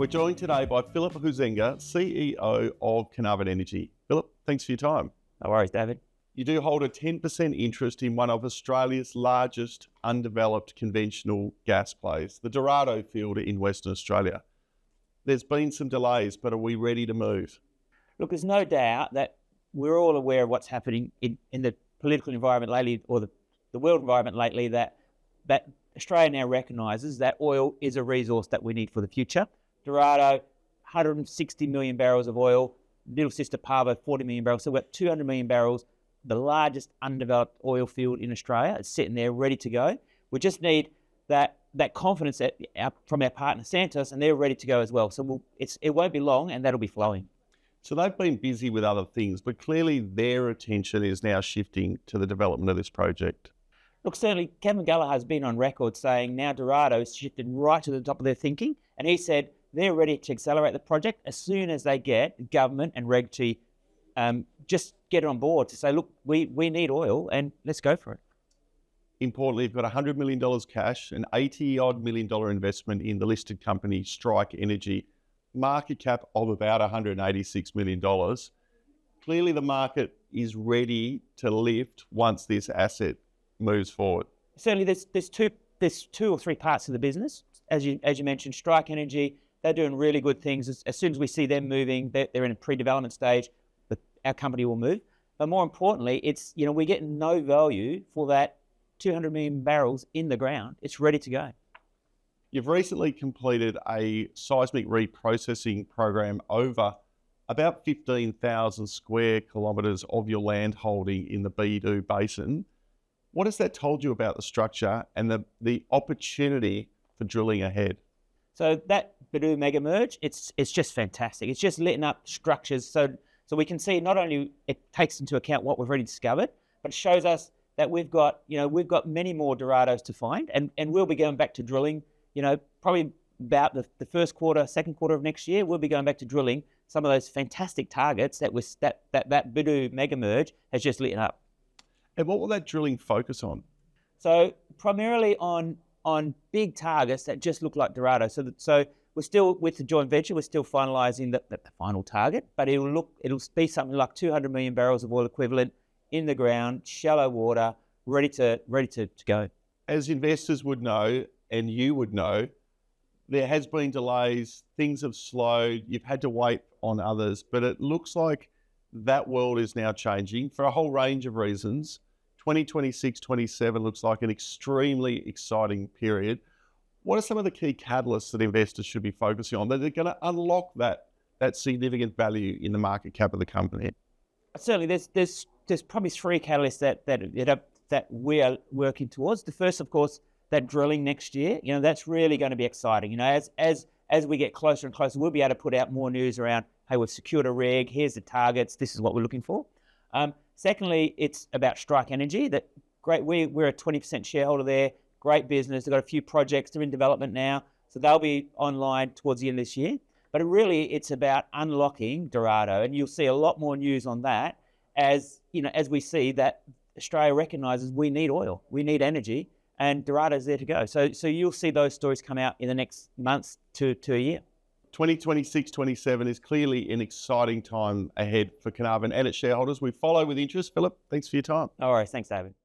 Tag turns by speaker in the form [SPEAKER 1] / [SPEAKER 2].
[SPEAKER 1] We're joined today by Philip Huizenga, CEO of Carnarvon Energy. Philip, thanks for your time.
[SPEAKER 2] No worries, David.
[SPEAKER 1] You do hold a 10% interest in one of Australia's largest undeveloped conventional gas plays, the Dorado field in Western Australia. There's been some delays, but are we ready to move?
[SPEAKER 2] Look, there's no doubt that we're all aware of what's happening in the political environment lately, or the world environment lately, that Australia now recognises that oil is a resource that we need for the future. Dorado, 160 million barrels of oil. Little sister Pavo, 40 million barrels. So we've got 200 million barrels, the largest undeveloped oil field in Australia. It's sitting there ready to go. We just need that confidence from our partner Santos, and they're ready to go as well. So it won't be long, and that'll be flowing.
[SPEAKER 1] So they've been busy with other things, but clearly their attention is now shifting to the development of this project.
[SPEAKER 2] Look, certainly Kevin Gallagher has been on record saying now Dorado is shifted right to the top of their thinking, and he said they're ready to accelerate the project as soon as they get government and Reg G just get on board to say, look, we need oil and let's go for it.
[SPEAKER 1] Importantly, you've got $100 million cash, an $80-odd million investment in the listed company Strike Energy, market cap of about $186 million. Clearly the market is ready to lift once this asset moves forward. Certainly
[SPEAKER 2] there's two or three parts of the business. As you mentioned, Strike Energy, they're doing really good things. As soon as we see them moving, they're in a pre-development stage, our company will move. But more importantly, it's, we're getting no value for that 200 million barrels in the ground. It's ready to go.
[SPEAKER 1] You've recently completed a seismic reprocessing program over about 15,000 square kilometres of your land holding in the Beedoe Basin. What has that told you about the structure and the opportunity for drilling ahead?
[SPEAKER 2] So that Beedoe mega merge, it's just fantastic. It's just letting up structures so we can see not only it takes into account what we've already discovered, but it shows us that we've got many more Dorados to find, and we'll be going back to drilling, probably about the first quarter, second quarter of next year. We'll be going back to drilling some of those fantastic targets that Beedoe mega merge has just lit up.
[SPEAKER 1] And what will that drilling focus on?
[SPEAKER 2] So primarily on big targets that just look like Dorado. So we're still, with the joint venture, we're still finalising the final target, but it'll be something like 200 million barrels of oil equivalent in the ground, shallow water, ready to go.
[SPEAKER 1] As investors would know, and you would know, there has been delays, things have slowed, you've had to wait on others, but it looks like that world is now changing for a whole range of reasons. 2026-27 looks like an extremely exciting period. What are some of the key catalysts that investors should be focusing on that are going to unlock that significant value in the market cap of the company?
[SPEAKER 2] Certainly, there's probably three catalysts that we are working towards. The first, of course, that drilling next year. That's really going to be exciting. As we get closer and closer, we'll be able to put out more news around, hey, we've secured a rig, here's the targets, this is what we're looking for. Secondly, it's about Strike Energy. We're a 20% shareholder there. Great business. They've got a few projects. They're in development now, so they'll be online towards the end of this year. But it's about unlocking Dorado, and you'll see a lot more news on that as we see that Australia recognises we need oil, we need energy, and Dorado's there to go. So you'll see those stories come out in the next months to a year.
[SPEAKER 1] 2026-27 is clearly an exciting time ahead for Carnarvon and its shareholders. We follow with interest. Philip, thanks for your time.
[SPEAKER 2] All right, thanks, David.